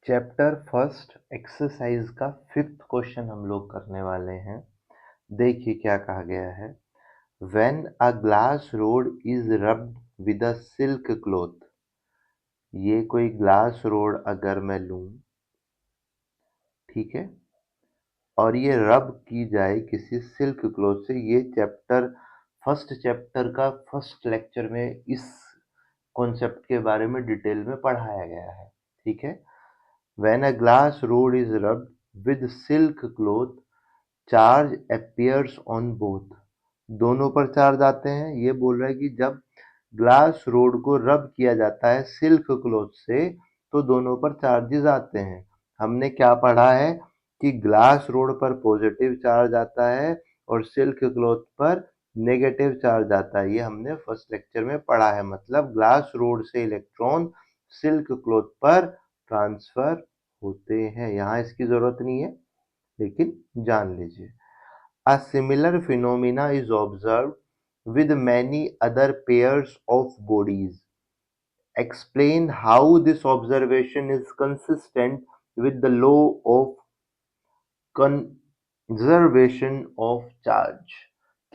Chapter first exercise का 5th question हम लोग करने वाले हैं। देखिए क्या कहा गया है। When a glass rod is rubbed with a silk cloth. ये कोई ग्लास रोड अगर मैं लूं, ठीक है, और ये रब की जाए किसी सिल्क क्लॉथ से। ये फर्स्ट चैप्टर का फर्स्ट लेक्चर में इस कॉन्सेप्ट के बारे में डिटेल में पढ़ाया गया है, ठीक है। When a glass rod is rubbed with silk cloth, charge appears on both. दोनों पर चार्ज आते हैं। ये बोल रहा है कि जब ग्लास रोड को रब किया जाता है सिल्क क्लॉथ से तो दोनों पर चार्जेस आते हैं। हमने क्या पढ़ा है कि ग्लास रोड पर पॉजिटिव चार्ज आता है और सिल्क क्लॉथ पर नेगेटिव चार्ज आता है। ये हमने फर्स्ट लेक्चर में पढ़ा है। मतलब ग्लास रोड से इलेक्ट्रॉन सिल्क क्लॉथ पर ट्रांसफर होते हैं। यहाँ इसकी जरूरत नहीं है, लेकिन जान लीजिए। A similar phenomena is observed with many other pairs of bodies. Explain how this observation is consistent with the law of conservation of charge.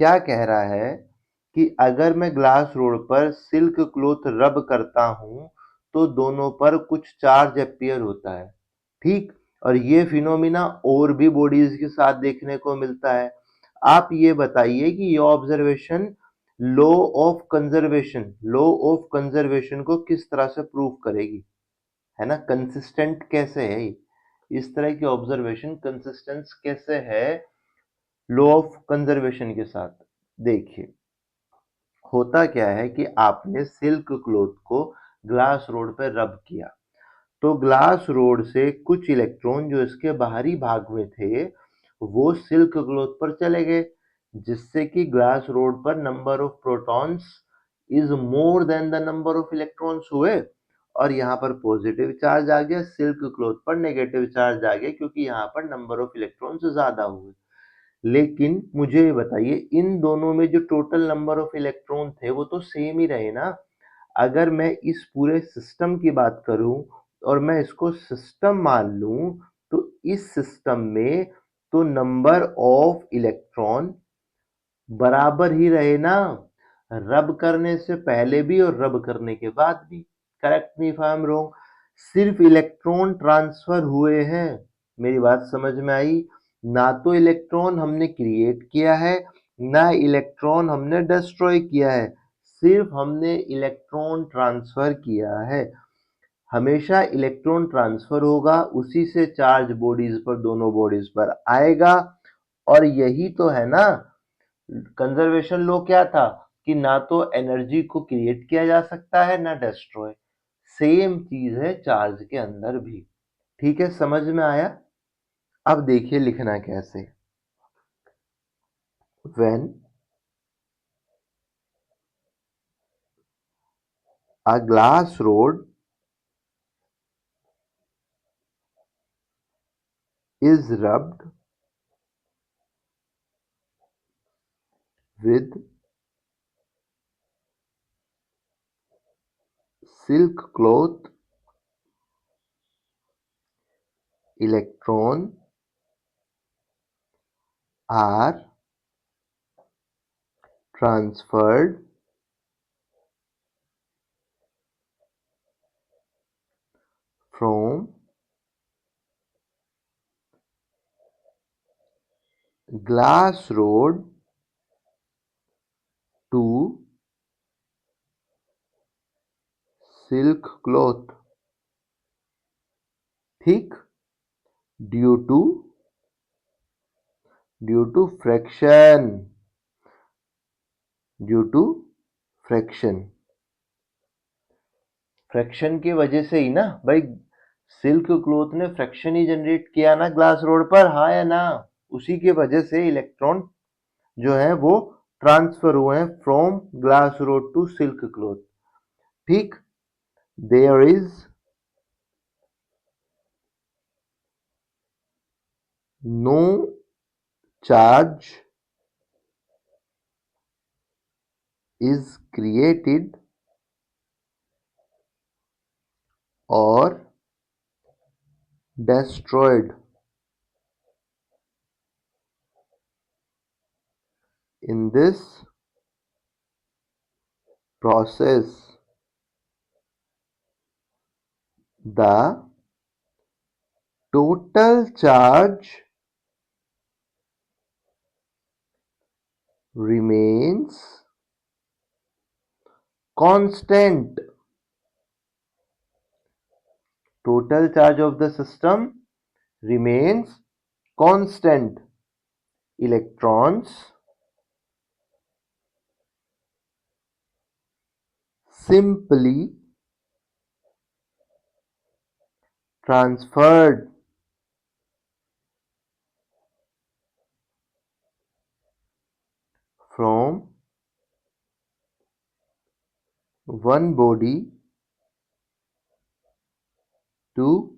क्या कह रहा है कि अगर मैं ग्लास रोड पर सिल्क क्लॉथ रब करता हूं तो दोनों पर कुछ चार्ज अपीयर होता है, ठीक। और ये फिनोमिना और भी बॉडीज के साथ देखने को मिलता है। आप ये बताइए कि ये ऑब्जर्वेशन लॉ ऑफ कंजर्वेशन को किस तरह से प्रूव करेगी, है ना। कंसिस्टेंट कैसे है इस तरह की ऑब्जर्वेशन कंसिस्टेंस कैसे है लॉ ऑफ कंजर्वेशन के साथ। देखिए होता क्या है कि आपने सिल्क क्लॉथ को ग्लास रोड पर रब किया तो ग्लास रोड से कुछ इलेक्ट्रॉन जो इसके बाहरी भाग में थे वो सिल्क क्लॉथ पर चले गए, जिससे कि ग्लास रोड पर number of protons is more than the number of electrons हुए और यहाँ पर पॉजिटिव चार्ज आ गया, सिल्क क्लॉथ पर नेगेटिव चार्ज आ गया क्योंकि यहाँ पर नंबर ऑफ इलेक्ट्रॉन्स ज्यादा हुए। लेकिन मुझे ये बताइए इन दोनों में जो टोटल नंबर ऑफ इलेक्ट्रॉन थे वो तो सेम ही रहे ना। अगर मैं इस पूरे सिस्टम की बात करूं और मैं इसको सिस्टम मान लूं तो इस सिस्टम में तो नंबर ऑफ इलेक्ट्रॉन बराबर ही रहे ना, रब करने से पहले भी और रब करने के बाद भी। Correct me if I am wrong. सिर्फ इलेक्ट्रॉन ट्रांसफर हुए हैं। मेरी बात समझ में आई। ना तो इलेक्ट्रॉन हमने क्रिएट किया है ना इलेक्ट्रॉन हमने डिस्ट्रॉय किया है, सिर्फ हमने इलेक्ट्रॉन ट्रांसफर किया है। हमेशा इलेक्ट्रॉन ट्रांसफर होगा, उसी से चार्ज बॉडीज पर दोनों बॉडीज पर आएगा। और यही तो है ना कंजर्वेशन लॉ। क्या था कि ना तो एनर्जी को क्रिएट किया जा सकता है ना डिस्ट्रॉय। सेम चीज है चार्ज के अंदर भी। ठीक है, समझ में आया। अब देखिए लिखना कैसे। When a glass rod is rubbed with silk cloth, electron are transferred from glass rod to silk cloth, ठीक। Due to friction, due to friction friction की वजह से ही ना भाई। सिल्क क्लॉथ ने फ्रैक्शन ही जनरेट किया ना ग्लास रोड पर, हाँ या ना। उसी की वजह से इलेक्ट्रॉन जो है वो ट्रांसफर हुए हैं from glass rod to silk cloth, ठीक। There is no charge is created or destroyed in this process. The total charge remains constant. Total charge of the system remains constant. Electrons simply transferred from one body to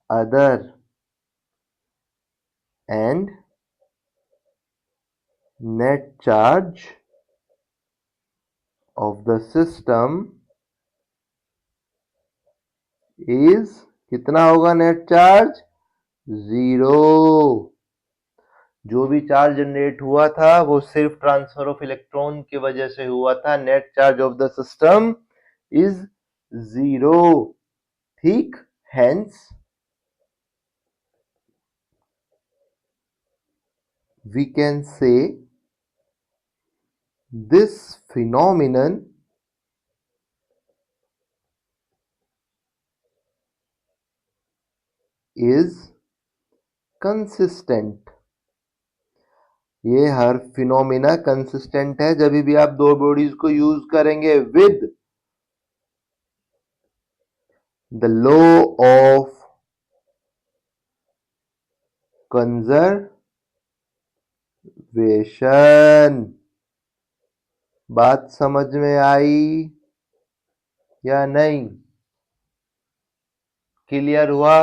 other, and net charge of the system is कितना होगा net charge? Zero. जो भी charge generate हुआ था वो सिर्फ transfer of electron की वजह से हुआ था। Net charge of the system is zero. ठीक, hence we can say this phenomenon is consistent। ये हर फिनोमिना कंसिस्टेंट है जब भी आप दो बॉडीज को यूज करेंगे with the law of conservation. बात समझ में आई या नहीं? क्लियर हुआ?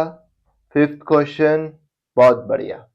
फिफ्थ क्वेश्चन, बहुत बढ़िया।